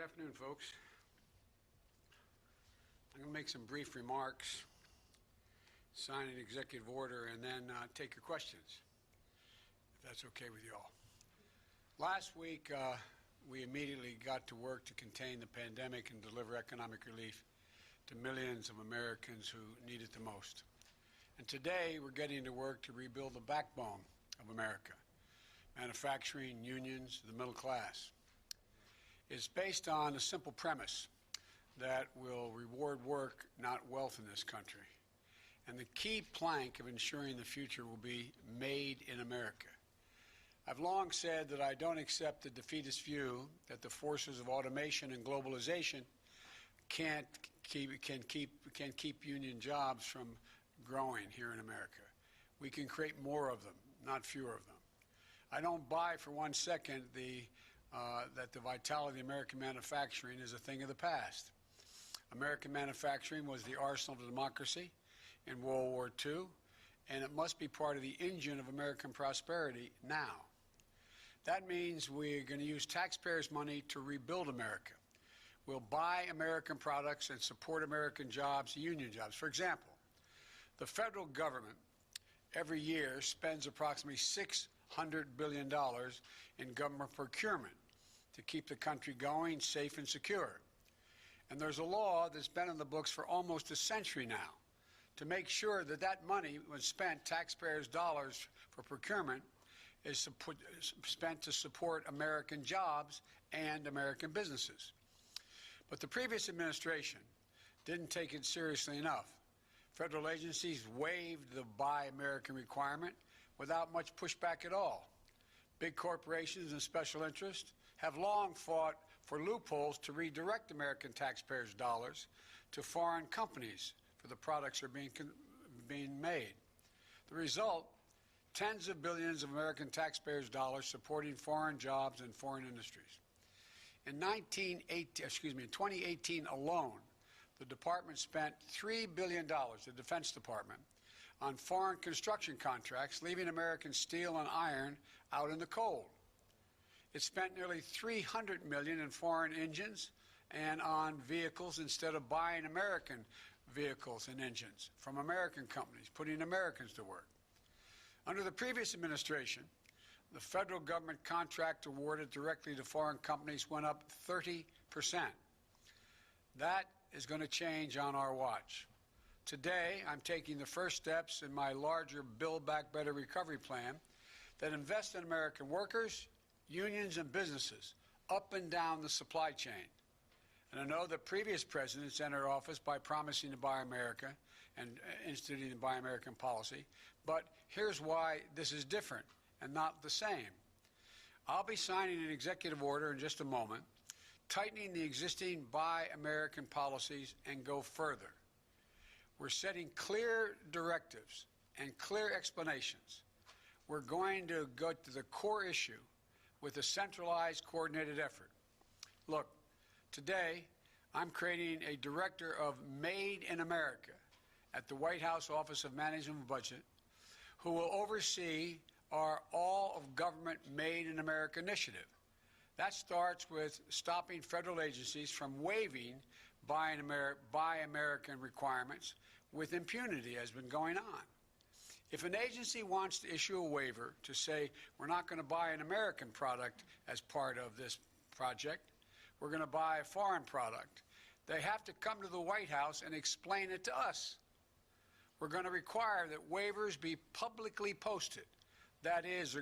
Good afternoon, folks. I'm going to make some brief remarks, sign an executive order, and then take your questions, if that's okay with you all. Last week, we immediately got to work to contain the pandemic and deliver economic relief to millions of Americans who need it the most. And today, we're getting to work to rebuild the backbone of America, manufacturing, unions, the middle class. It's based on a simple premise that will reward work, not wealth in this country. And the key plank of ensuring the future will be made in America. I've long said that I don't accept the defeatist view that the forces of automation and globalization can keep union jobs from growing here in America. We can create more of them, not fewer of them. I don't buy for 1 second that the vitality of American manufacturing is a thing of the past. American manufacturing was the arsenal of democracy in World War II, and it must be part of the engine of American prosperity now. That means we're going to use taxpayers' money to rebuild America. We'll buy American products and support American jobs, union jobs. For example, the federal government every year spends approximately $600 billion in government procurement to keep the country going, safe and secure. And there's a law that's been in the books for almost a century now to make sure that that money, when spent, taxpayers' dollars for procurement, is spent to support American jobs and American businesses. But the previous administration didn't take it seriously enough. Federal agencies waived the Buy American requirement without much pushback at all. Big corporations and special interests have long fought for loopholes to redirect American taxpayers' dollars to foreign companies for the products that are being made. The result, tens of billions of American taxpayers' dollars supporting foreign jobs and foreign industries. In 2018 alone, the department spent $3 billion, the Defense Department, on foreign construction contracts, leaving American steel and iron out in the cold. It spent nearly $300 million in foreign engines and on vehicles instead of buying American vehicles and engines from American companies, putting Americans to work. Under the previous administration, the federal government contract awarded directly to foreign companies went up 30%. That is going to change on our watch. Today, I'm taking the first steps in my larger Build Back Better recovery plan that invests in American workers, unions, and businesses up and down the supply chain. And I know that previous presidents entered office by promising to buy America and instituting the Buy American policy. But here's why this is different and not the same. I'll be signing an executive order in just a moment, tightening the existing Buy American policies and go further. We're setting clear directives and clear explanations. We're going to go to the core issue with a centralized, coordinated effort. Look, today I'm creating a director of Made in America at the White House Office of Management and Budget who will oversee our All of Government Made in America initiative. That starts with stopping federal agencies from waiving Buy American requirements with impunity, as has been going on. If an agency wants to issue a waiver to say we're not going to buy an American product as part of this project, we're going to buy a foreign product, they have to come to the White House and explain it to us. We're going to require that waivers be publicly posted. That is,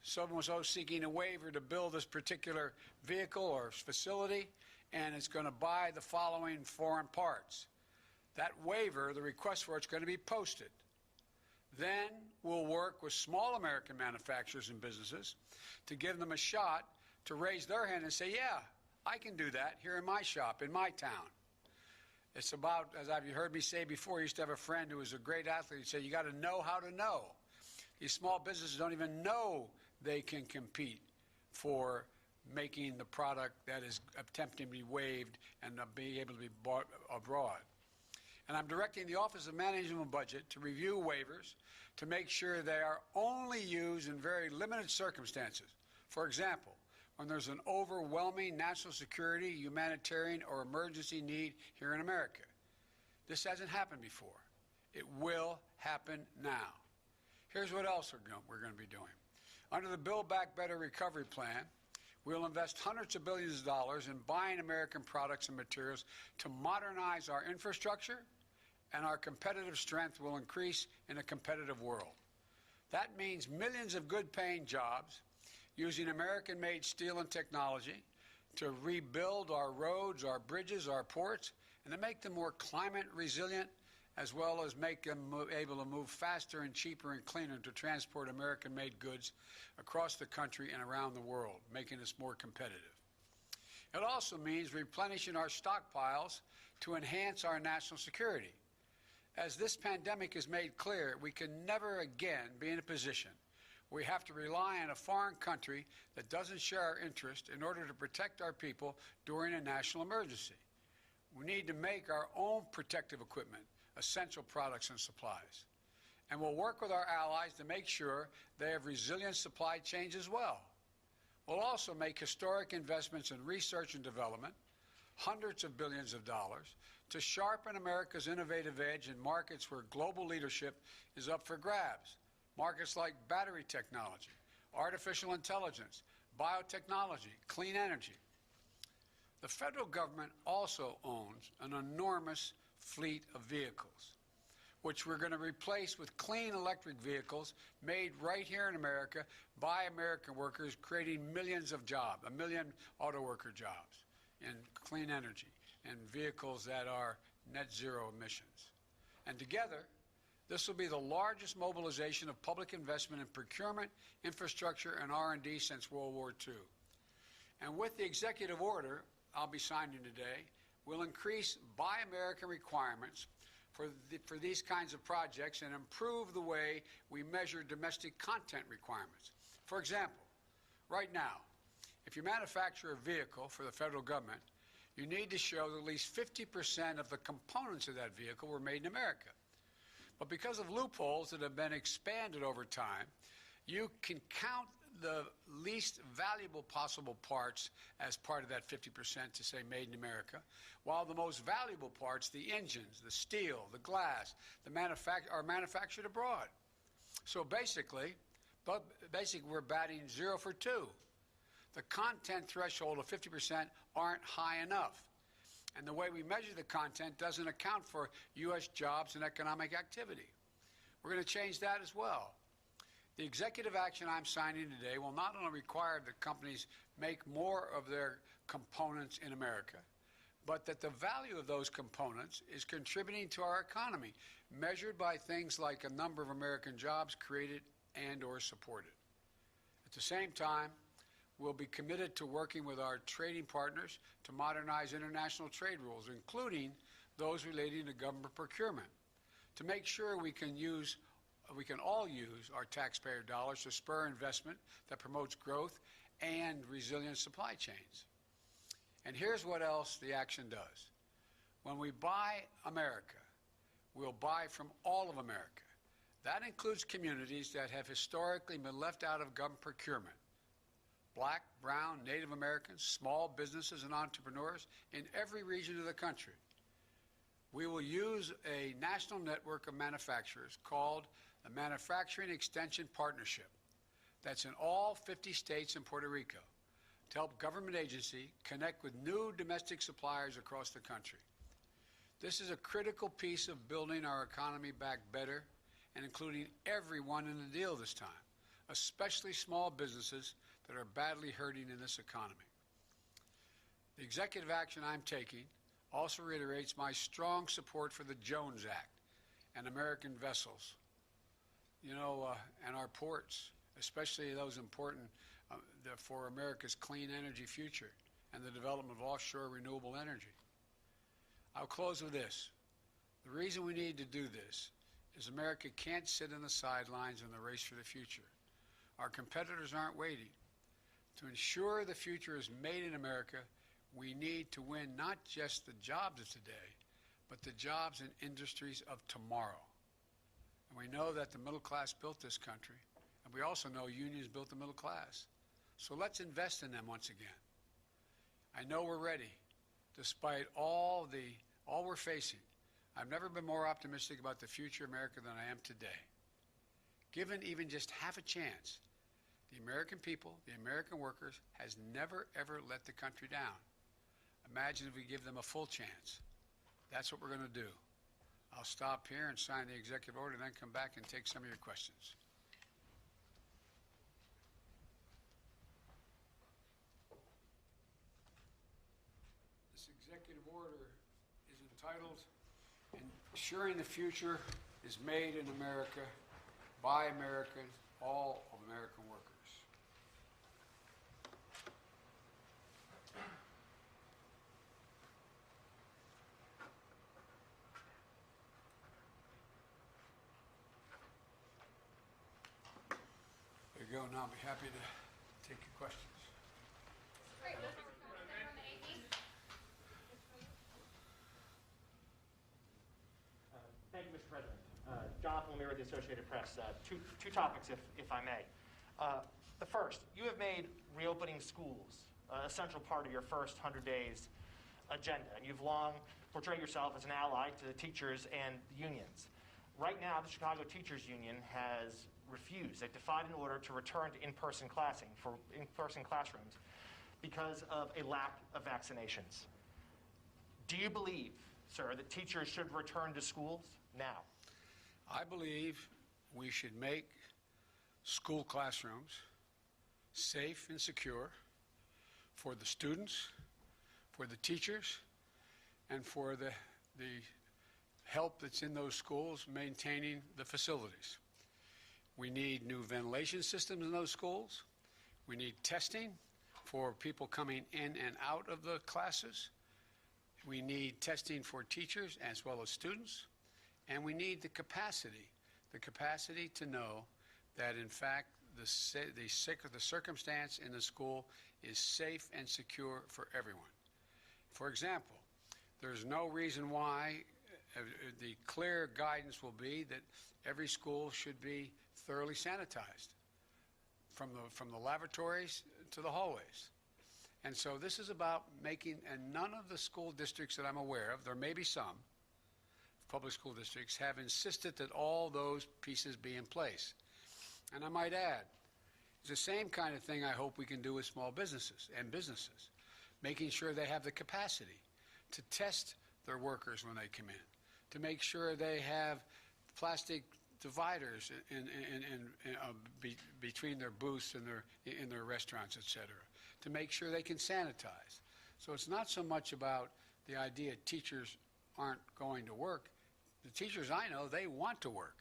someone seeking a waiver to build this particular vehicle or facility, and it's going to buy the following foreign parts. That waiver, the request for it's going to be posted. Then we'll work with small American manufacturers and businesses to give them a shot to raise their hand and say, yeah, I can do that here in my shop, in my town. It's about, as you've heard me say before, I used to have a friend who was a great athlete. He'd say, you got to know how to know. These small businesses don't even know they can compete for making the product that is attempting to be waived and be able to be bought abroad. And I'm directing the Office of Management and Budget to review waivers to make sure they are only used in very limited circumstances. For example, when there's an overwhelming national security, humanitarian, or emergency need here in America. This hasn't happened before. It will happen now. Here's what else we're going to be doing. Under the Build Back Better recovery plan, we'll invest hundreds of billions of dollars in buying American products and materials to modernize our infrastructure, and our competitive strength will increase in a competitive world. That means millions of good-paying jobs using American-made steel and technology to rebuild our roads, our bridges, our ports, and to make them more climate resilient, as well as make them able to move faster and cheaper and cleaner to transport American-made goods across the country and around the world, making us more competitive. It also means replenishing our stockpiles to enhance our national security. As this pandemic has made clear, we can never again be in a position where we have to rely on a foreign country that doesn't share our interest in order to protect our people during a national emergency. We need to make our own protective equipment, essential products and supplies. And we'll work with our allies to make sure they have resilient supply chains as well. We'll also make historic investments in research and development, hundreds of billions of dollars, to sharpen America's innovative edge in markets where global leadership is up for grabs. Markets like battery technology, artificial intelligence, biotechnology, clean energy. The federal government also owns an enormous fleet of vehicles, which we're going to replace with clean electric vehicles made right here in America by American workers, creating millions of jobs, 1 million auto worker jobs in clean energy and vehicles that are net zero emissions. And together, this will be the largest mobilization of public investment in procurement, infrastructure, and R&D since World War II. And with the executive order I'll be signing today, we'll increase Buy American requirements for these kinds of projects and improve the way we measure domestic content requirements. For example, right now, if you manufacture a vehicle for the federal government, you need to show that at least 50% of the components of that vehicle were made in America. But because of loopholes that have been expanded over time, you can count the least valuable possible parts as part of that 50% to say made in America, while the most valuable parts, the engines, the steel, the glass, are manufactured abroad. So basically, we're batting 0 for 2. The content threshold of 50% aren't high enough. And the way we measure the content doesn't account for U.S. jobs and economic activity. We're going to change that as well. The executive action I'm signing today will not only require that companies make more of their components in America, but that the value of those components is contributing to our economy, measured by things like a number of American jobs created and or supported. At the same time, we'll be committed to working with our trading partners to modernize international trade rules, including those relating to government procurement, to make sure we can all use our taxpayer dollars to spur investment that promotes growth and resilient supply chains. And here's what else the action does. When we buy America, we'll buy from all of America. That includes communities that have historically been left out of government procurement. Black, brown, Native Americans, small businesses and entrepreneurs in every region of the country. We will use a national network of manufacturers called the Manufacturing Extension Partnership that's in all 50 states and Puerto Rico to help government agencies connect with new domestic suppliers across the country. This is a critical piece of building our economy back better and including everyone in the deal this time, especially small businesses that are badly hurting in this economy. The executive action I'm taking also reiterates my strong support for the Jones Act and American vessels, and our ports, especially those important for America's clean energy future and the development of offshore renewable energy. I'll close with this. The reason we need to do this is America can't sit in the sidelines in the race for the future. Our competitors aren't waiting. To ensure the future is made in America, we need to win not just the jobs of today, but the jobs and industries of tomorrow. And we know that the middle class built this country, and we also know unions built the middle class. So let's invest in them once again. I know we're ready, despite all we're facing. I've never been more optimistic about the future of America than I am today. Given even just half a chance, the American people, the American workers, has never, ever let the country down. Imagine if we give them a full chance. That's what we're going to do. I'll stop here and sign the executive order and then come back and take some of your questions. This executive order is entitled Ensuring the Future is Made in America by Americans, all of American workers. There you go. Now I'll be happy to take your questions. Thank you, Mr. President. Jonathan Lemire with the Associated Press. Two topics, if I may. The first, you have made reopening schools a central part of your first 100 days agenda, and you've long portrayed yourself as an ally to the teachers and the unions. Right now, the Chicago Teachers Union has refused. They've defied an order to return to in-person classrooms because of a lack of vaccinations. Do you believe, sir, that teachers should return to schools now? I believe we should make school classrooms safe and secure for the students, for the teachers, and for the help that's in those schools maintaining the facilities. We need new ventilation systems in those schools. We need testing for people coming in and out of the classes. We need testing for teachers as well as students. And we need the capacity to know that, in fact, the circumstance in the school is safe and secure for everyone. For example, there's no reason why the clear guidance will be that every school should be thoroughly sanitized from the lavatories to the hallways. And so this is about making, and none of the school districts that I'm aware of, there may be some, public school districts, have insisted that all those pieces be in place. And I might add, it's the same kind of thing I hope we can do with small businesses and businesses, making sure they have the capacity to test their workers when they come in, to make sure they have plastic dividers between their booths and in their restaurants, etc., to make sure they can sanitize. So it's not so much about the idea teachers aren't going to work. The teachers I know, they want to work.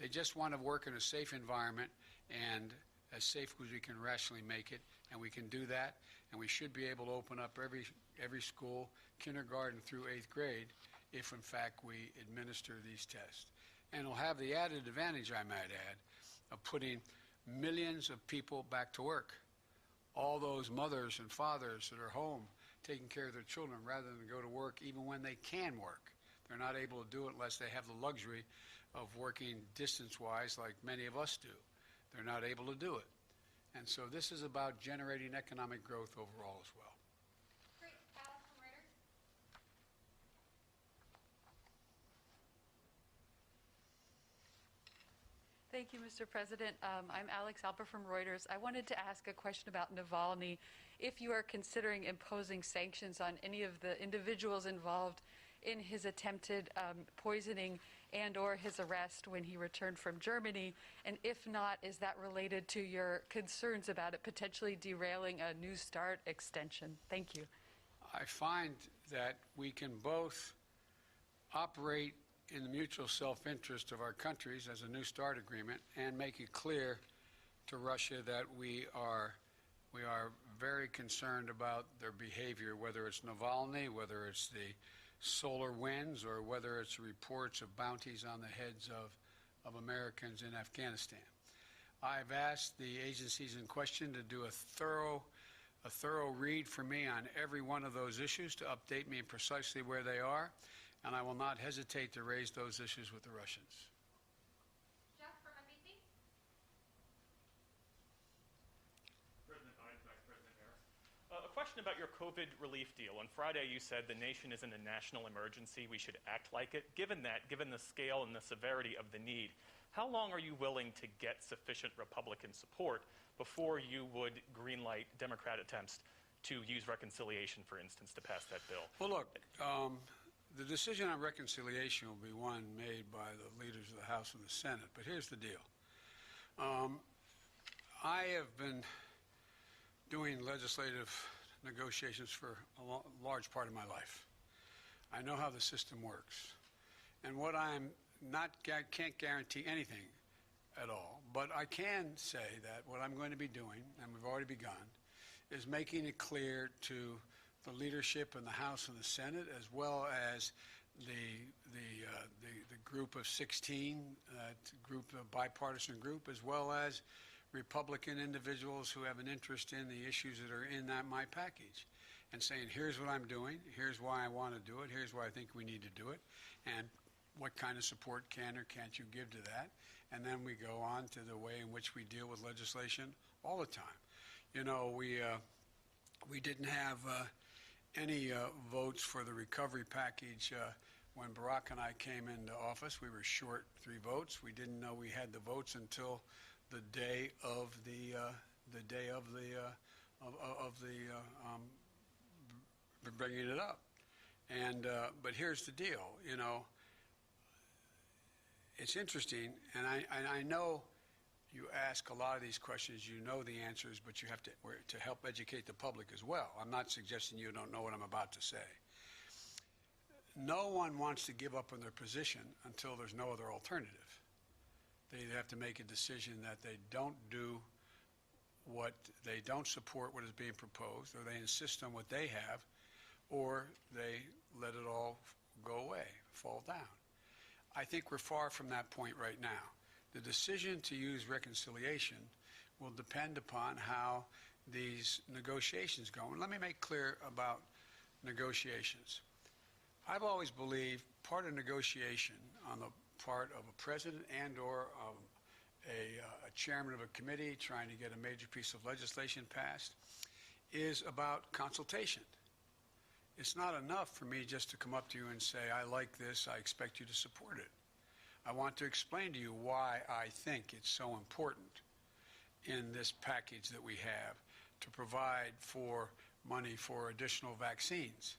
They just want to work in a safe environment, and as safe as we can rationally make it, and we can do that, and we should be able to open up every school, kindergarten through 8th grade, if in fact we administer these tests. And it'll have the added advantage, I might add, of putting millions of people back to work. All those mothers and fathers that are home taking care of their children rather than go to work even when they can work. They're not able to do it unless they have the luxury of working distance-wise like many of us do. They're not able to do it. And so this is about generating economic growth overall as well. Great. Alex from Reuters. Thank you, Mr. President. I'm Alex Alper from Reuters. I wanted to ask a question about Navalny. If you are considering imposing sanctions on any of the individuals involved in his attempted poisoning and or his arrest when he returned from Germany, and if not, is that related to your concerns about it potentially derailing a New START extension? Thank you. I find that we can both operate in the mutual self-interest of our countries as a New START agreement and make it clear to Russia that we are very concerned about their behavior, whether it's Navalny, whether it's the solar winds, or whether it's reports of bounties on the heads of Americans in Afghanistan. I've asked the agencies in question to do a thorough read for me on every one of those issues, to update me precisely where they are, and I will not hesitate to raise those issues with the Russians. Jeff from NBC. President Biden, question about your COVID relief deal. On Friday, you said the nation isn't a national emergency. We should act like it. Given that, given the scale and the severity of the need, how long are you willing to get sufficient Republican support before you would greenlight Democrat attempts to use reconciliation, for instance, to pass that bill? Well, look, the decision on reconciliation will be one made by the leaders of the House and the Senate. But here's the deal. I have been doing legislative negotiations for a large part of my life. I know how the system works. And what I'm not, can't guarantee anything at all, but I can say that what I'm going to be doing, and we've already begun, is making it clear to the leadership in the House and the Senate, as well as the group of 16, bipartisan group, as well as Republican individuals who have an interest in the issues that are in my package, and saying, here's what I'm doing, here's why I want to do it, here's why I think we need to do it, and what kind of support can or can't you give to that. And then we go on to the way in which we deal with legislation all the time. You know, we didn't have any votes for the recovery package when Barack and I came into office. We were short 3 votes. We didn't know we had the votes until the day of bringing it up. And but here's the deal. You know, it's interesting, and I know you ask a lot of these questions, you know the answers, but you have to help educate the public as well. I'm not suggesting you don't know what I'm about to say. No one wants to give up on their position until there's no other alternative. They either have to make a decision that they don't support what is being proposed, or they insist on what they have, or they let it all go away, fall down. I think we're far from that point right now. The decision to use reconciliation will depend upon how these negotiations go. And let me make clear about negotiations. I've always believed part of negotiation on the part of a president and or a chairman of a committee trying to get a major piece of legislation passed is about consultation. It's not enough for me just to come up to you and say, I like this, I expect you to support it. I want to explain to you why I think it's so important in this package that we have to provide for money for additional vaccines,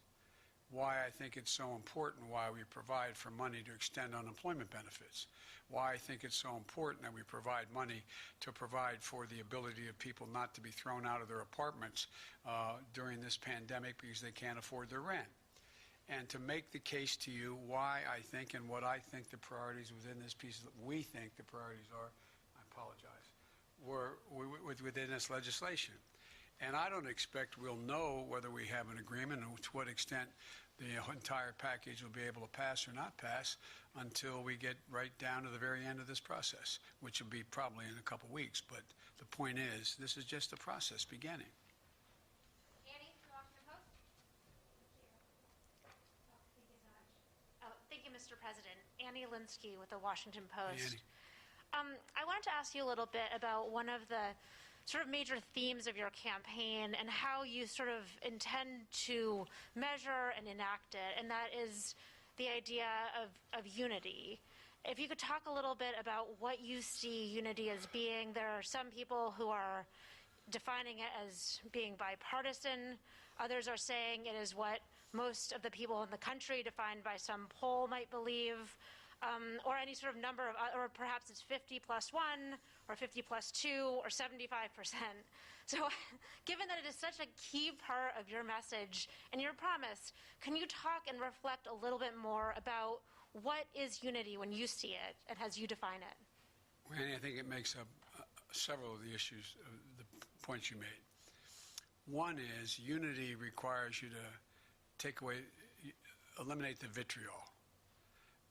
why I think it's so important why we provide for money to extend unemployment benefits, why I think it's so important that we provide money to provide for the ability of people not to be thrown out of their apartments during this pandemic because they can't afford their rent. And to make the case to you why I think and what I think the priorities within this piece, that we think the priorities are, I apologize, were within this legislation. And I don't expect we'll know whether we have an agreement and to what extent the entire package will be able to pass or not pass until we get right down to the very end of this process, which will be probably in a couple weeks. But the point is, this is just the process beginning. Annie, from the Washington Post. Thank you, Mr. President. Annie Linsky with the Washington Post. Annie. I wanted to ask you a little bit about one of the sort of major themes of your campaign and how you sort of intend to measure and enact it, and that is the idea of unity. If you could talk a little bit about what you see unity as being. There are some people who are defining it as being bipartisan. Others are saying it is what most of the people in the country, defined by some poll, might believe. Or any sort of number of, or perhaps it's 50 plus 1, or 50 plus 2, or 75%. So given that it is such a key part of your message and your promise, can you talk and reflect a little bit more about what is unity when you see it and as you define it? Well, Annie, I think it makes up several of the issues, the points you made. One is unity requires you to eliminate the vitriol.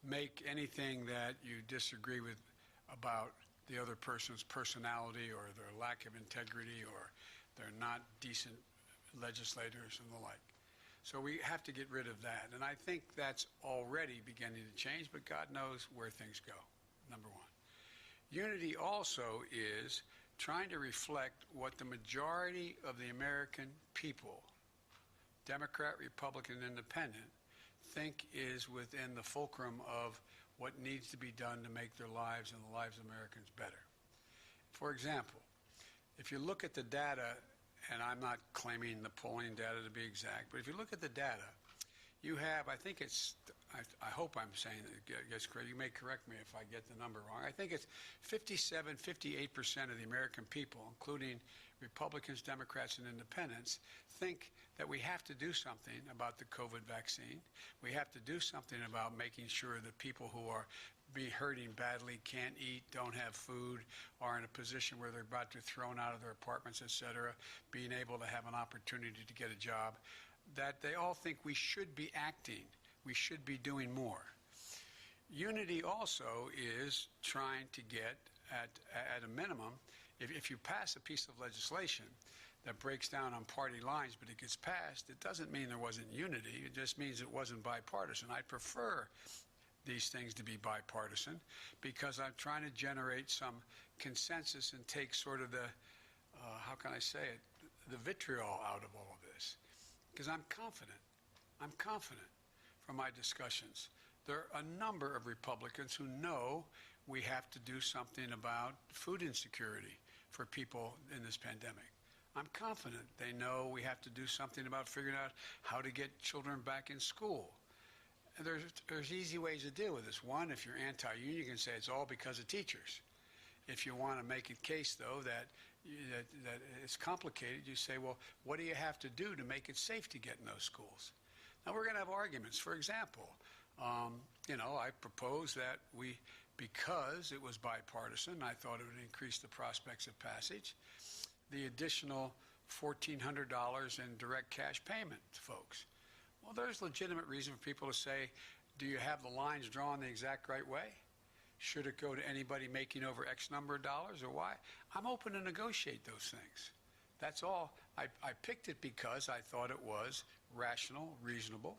Make anything that you disagree with about the other person's personality or their lack of integrity or they're not decent legislators and the like. So we have to get rid of that. And I think that's already beginning to change, but God knows where things go, number one. Unity also is trying to reflect what the majority of the American people Democrat, Republican, Independent, think is within the fulcrum of what needs to be done to make their lives and the lives of Americans better. For example, if you look at the data, and I'm not claiming the polling data to be exact, but if you look at the data, you have, I think it's, I hope I'm saying it gets correct. You may correct me if I get the number wrong. I think it's 57, 58% of the American people, including Republicans, Democrats, and Independents, think that we have to do something about the COVID vaccine. We have to do something about making sure that people who are hurting badly, can't eat, don't have food, are in a position where they're about to be thrown out of their apartments, et cetera, being able to have an opportunity to get a job, that they all think we should be acting. We should be doing more. Unity also is trying to get, at a minimum, if you pass a piece of legislation that breaks down on party lines, but it gets passed, it doesn't mean there wasn't unity. It just means it wasn't bipartisan. I prefer these things to be bipartisan because I'm trying to generate some consensus and take sort of the, how can I say it, the vitriol out of all of this. Because I'm confident from my discussions. There are a number of Republicans who know we have to do something about food insecurity for people in this pandemic. I'm confident they know we have to do something about figuring out how to get children back in school. And there's easy ways to deal with this. One, if you're anti-union, you can say it's all because of teachers. If you want to make a case, though, that it's complicated, you say, well, what do you have to do to make it safe to get in those schools? Now, we're going to have arguments. For example, I propose that because it was bipartisan, I thought it would increase the prospects of passage, the additional $1,400 in direct cash payment to folks. Well, there's legitimate reason for people to say, do you have the lines drawn the exact right way? Should it go to anybody making over X number of dollars or why? I'm open to negotiate those things. That's all. I picked it because I thought it was rational, reasonable,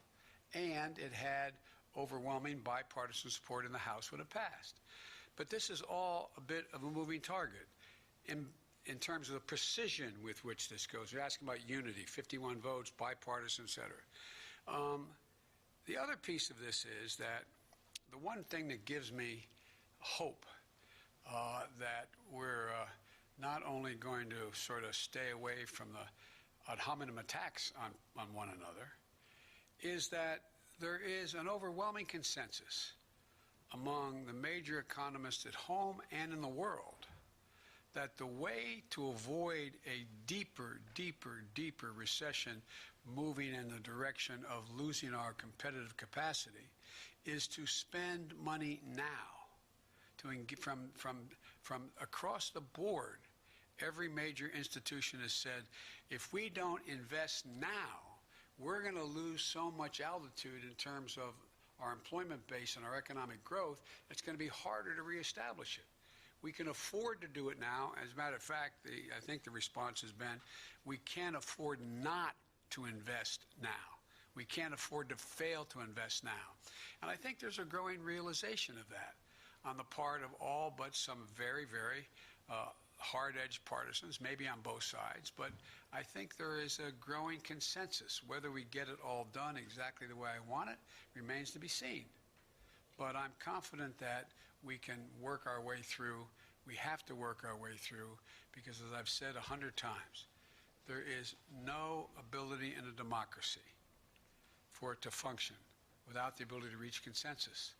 and it had overwhelming bipartisan support in the House when it passed. But this is all a bit of a moving target in terms of the precision with which this goes. You're asking about unity, 51 votes, bipartisan, et cetera. The other piece of this is that the one thing that gives me hope that we're not only going to sort of stay away from the ad hominem attacks on one another is that there is an overwhelming consensus among the major economists at home and in the world that the way to avoid a deeper recession moving in the direction of losing our competitive capacity is to spend money now. From across the board, every major institution has said, if we don't invest now, we're going to lose so much altitude in terms of our employment base and our economic growth, it's going to be harder to reestablish it. We can afford to do it now. As a matter of fact, I think the response has been, we can't afford not to invest now. We can't afford to fail to invest now. And I think there's a growing realization of that on the part of all but some very hard-edged partisans, maybe on both sides. But I think there is a growing consensus. Whether we get it all done exactly the way I want it remains to be seen. But I'm confident that we can work our way through. We have to work our way through because, as I've said 100 times, there is no ability in a democracy for it to function without the ability to reach consensus.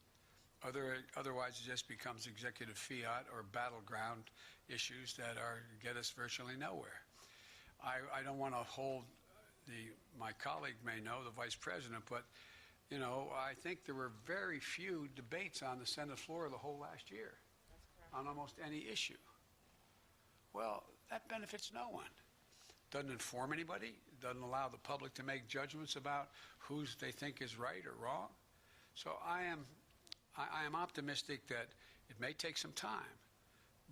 Otherwise, it just becomes executive fiat or battleground issues that get us virtually nowhere. I don't want to hold my colleague may know, the vice president, but I think there were very few debates on the Senate floor the whole last year on almost any issue. Well, that benefits no one. Doesn't inform anybody, doesn't allow the public to make judgments about who they think is right or wrong. So I am optimistic that it may take some time,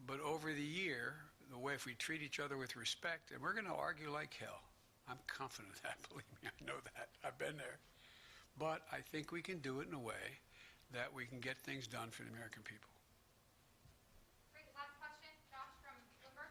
but over the year, the way if we treat each other with respect, and we're going to argue like hell. I'm confident of that, believe me, I know that. I've been there. But I think we can do it in a way that we can get things done for the American people. Great. Last question, Josh from Bloomberg.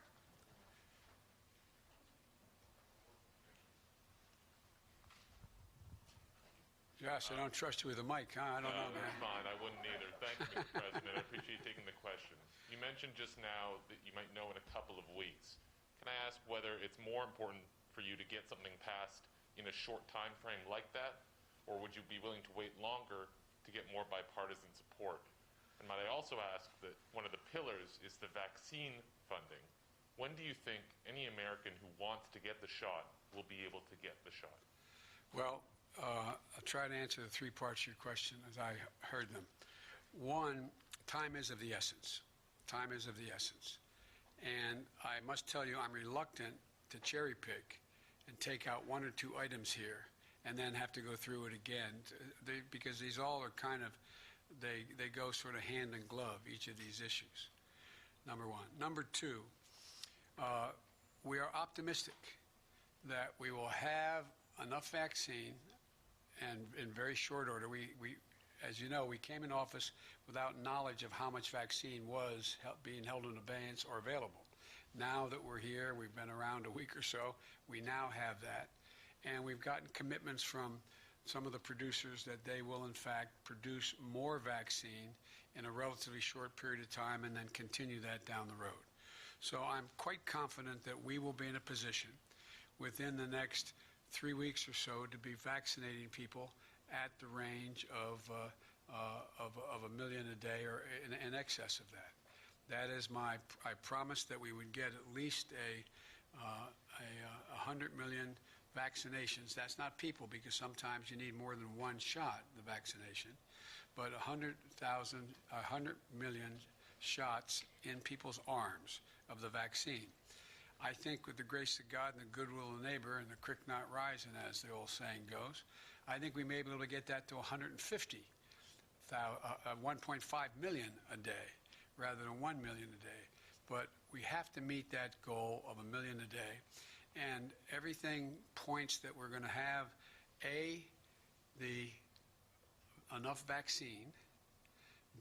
Josh, I don't trust you with a mic, huh? I don't know, man. That's fine. I wouldn't either. Thank you, Mr. President. I appreciate you taking the question. You mentioned just now that you might know in a couple of weeks. Can I ask whether it's more important for you to get something passed in a short time frame like that, or would you be willing to wait longer to get more bipartisan support? And might I also ask that one of the pillars is the vaccine funding. When do you think any American who wants to get the shot will be able to get the shot? Well, I'll try to answer the three parts of your question as I heard them. One, time is of the essence. Time is of the essence. And I must tell you, I'm reluctant to cherry pick and take out one or two items here and then have to go through it again, because these all are kind of, they go sort of hand in glove, each of these issues, number one. Number two, we are optimistic that we will have enough vaccine, and in very short order. We, as you know, we came in office without knowledge of how much vaccine was being held in abeyance or available. Now that we're here, we've been around a week or so, we now have that. And we've gotten commitments from some of the producers that they will, in fact, produce more vaccine in a relatively short period of time and then continue that down the road. So I'm quite confident that we will be in a position within the next 3 weeks or so to be vaccinating people at the range of 1 million a day or in excess of that. That is I promised that we would get at least 100 million vaccinations. That's not people, because sometimes you need more than one shot, the vaccination, but 100 million shots in people's arms of the vaccine. I think with the grace of God and the goodwill of the neighbor and the creek not rising, as the old saying goes, I think we may be able to get that to 1.5 million a day rather than 1 million a day. But we have to meet that goal of 1 million a day. And everything points that we're going to have, enough vaccine,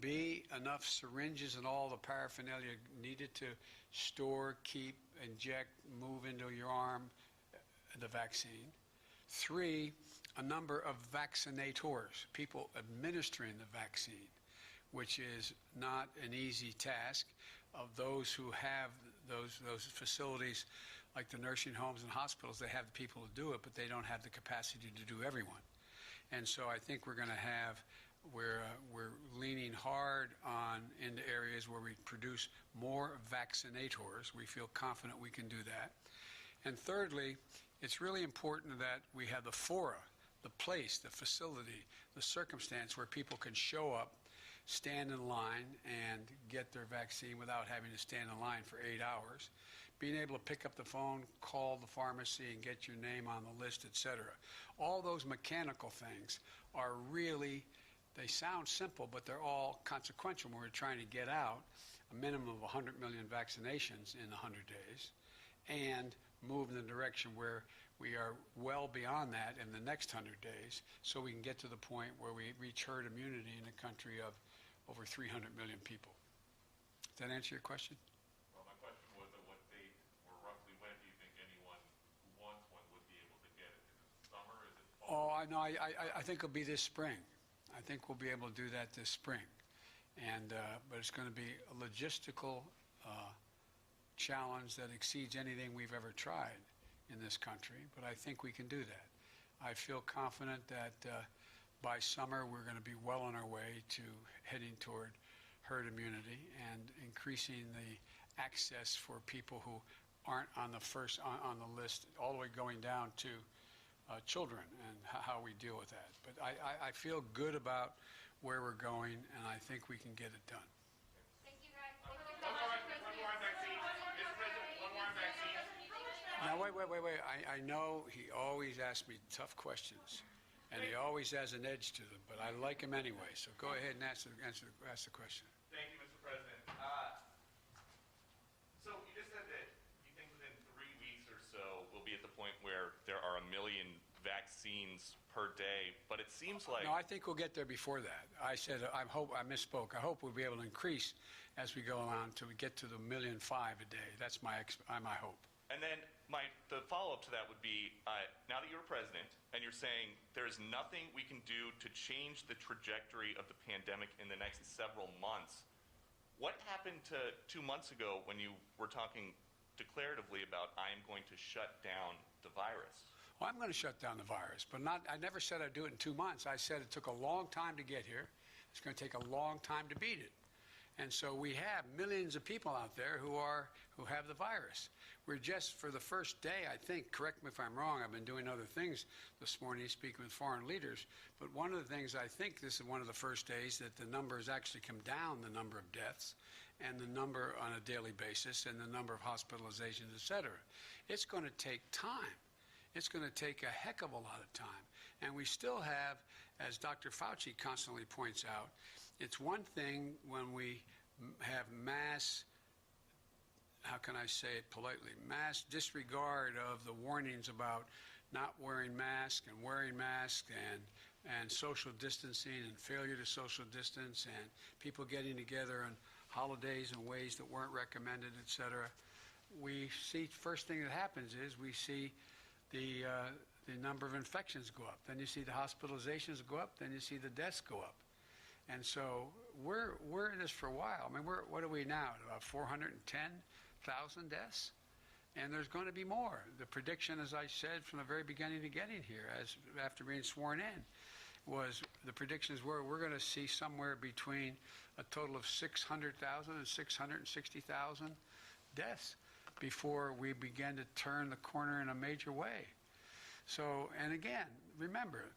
B, enough syringes and all the paraphernalia needed to store, keep, inject, move into your arm the vaccine. 3, a number of vaccinators, people administering the vaccine, which is not an easy task. Of those who have those facilities, like the nursing homes and hospitals, they have the people to do it, but they don't have the capacity to do everyone. And so I think we're going to have, we're leaning hard on into areas where we produce more vaccinators. We feel confident we can do that. And thirdly, it's really important that we have the fora, the place, the facility, the circumstance where people can show up, stand in line, and get their vaccine without having to stand in line for 8 hours. Being able to pick up the phone, call the pharmacy, and get your name on the list, etc. All those mechanical things are really, they sound simple, but they're all consequential when we're trying to get out a minimum of 100 million vaccinations in 100 days and move in the direction where we are well beyond that in the next 100 days, so we can get to the point where we reach herd immunity in a country of over 300 million people. Does that answer your question? Well, my question was at what date or roughly when do you think anyone who wants one would be able to get it? Is it summer? Is it fall? Oh, I know. I think it'll be this spring. I think we'll be able to do that this spring. And but it's going to be a logistical challenge that exceeds anything we've ever tried in this country. But I think we can do that. I feel confident that by summer we're going to be well on our way to heading toward herd immunity and increasing the access for people who aren't on the first on the list, all the way going down to children, and how we deal with that. But I feel good about where we're going, and I think we can get it done. Thank you, guys. One more on vaccine. Mr. President, one more on vaccine. Now, wait. I know he always asks me tough questions, and he always has an edge to them, but I like him anyway. So go ahead and ask the question. Thank you, Mr. President. So you just said that you think within 3 weeks or so we'll be at the point where there are 1 million vaccines per day, but it seems like... No, I think we'll get there before that. I said I misspoke. I hope we'll be able to increase as we go along till we get to the 1.5 million a day. That's my hope. And then the follow-up to that would be, now that you're president and you're saying there's nothing we can do to change the trajectory of the pandemic in the next several months, what happened to 2 months ago when you were talking declaratively about I am going to shut down the virus? Well, I'm going to shut down the virus, but I never said I'd do it in 2 months. I said it took a long time to get here. It's going to take a long time to beat it. And so we have millions of people out there who have the virus. We're just, for the first day, I think, correct me if I'm wrong, I've been doing other things this morning, speaking with foreign leaders, but one of the things, I think this is one of the first days that the numbers actually come down, the number of deaths, and the number on a daily basis, and the number of hospitalizations, et cetera. It's going to take time. It's going to take a heck of a lot of time. And we still have, as Dr. Fauci constantly points out, it's one thing when we have mass, how can I say it politely, mass disregard of the warnings about not wearing masks and wearing masks and social distancing and failure to social distance and people getting together on holidays in ways that weren't recommended, et cetera. We see, first thing that happens is we see the number of infections go up. Then you see the hospitalizations go up. Then you see the deaths go up. And so we're in this for a while. I mean, what are we now? About 410,000 deaths? And there's going to be more. The prediction, as I said from the very beginning of getting here, after being sworn in, was the predictions were we're going to see somewhere between a total of 600,000 and 660,000 deaths before we begin to turn the corner in a major way. So, and again, remember,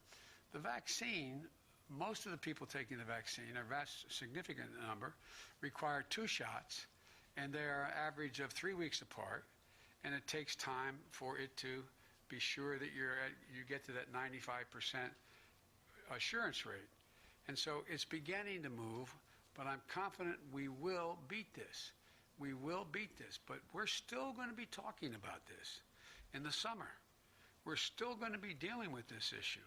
the vaccine, most of the people taking the vaccine, a vast significant number, require 2 shots, and they are an average of 3 weeks apart, and it takes time for it to be sure that you get to that 95% assurance rate. And so it's beginning to move, but I'm confident we will beat this. We will beat this, but we're still going to be talking about this in the summer. We're still going to be dealing with this issue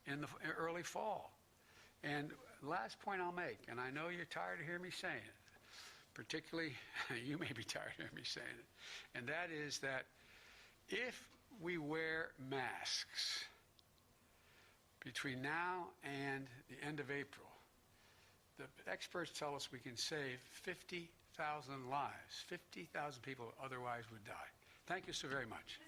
in the early fall. And last point I'll make, and I know you're tired of hearing me saying it, particularly you may be tired of hearing me saying it, and that is that if we wear masks between now and the end of April, the experts tell us we can save 50,000 lives. 50,000 people otherwise would die. Thank you so very much.